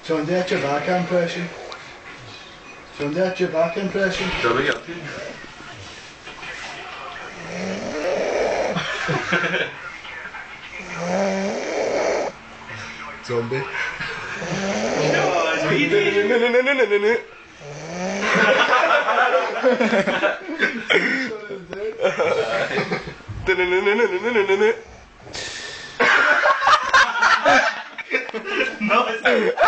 John, do your back impression. John, do your back impression. Zombie yapayım. Zombie. No,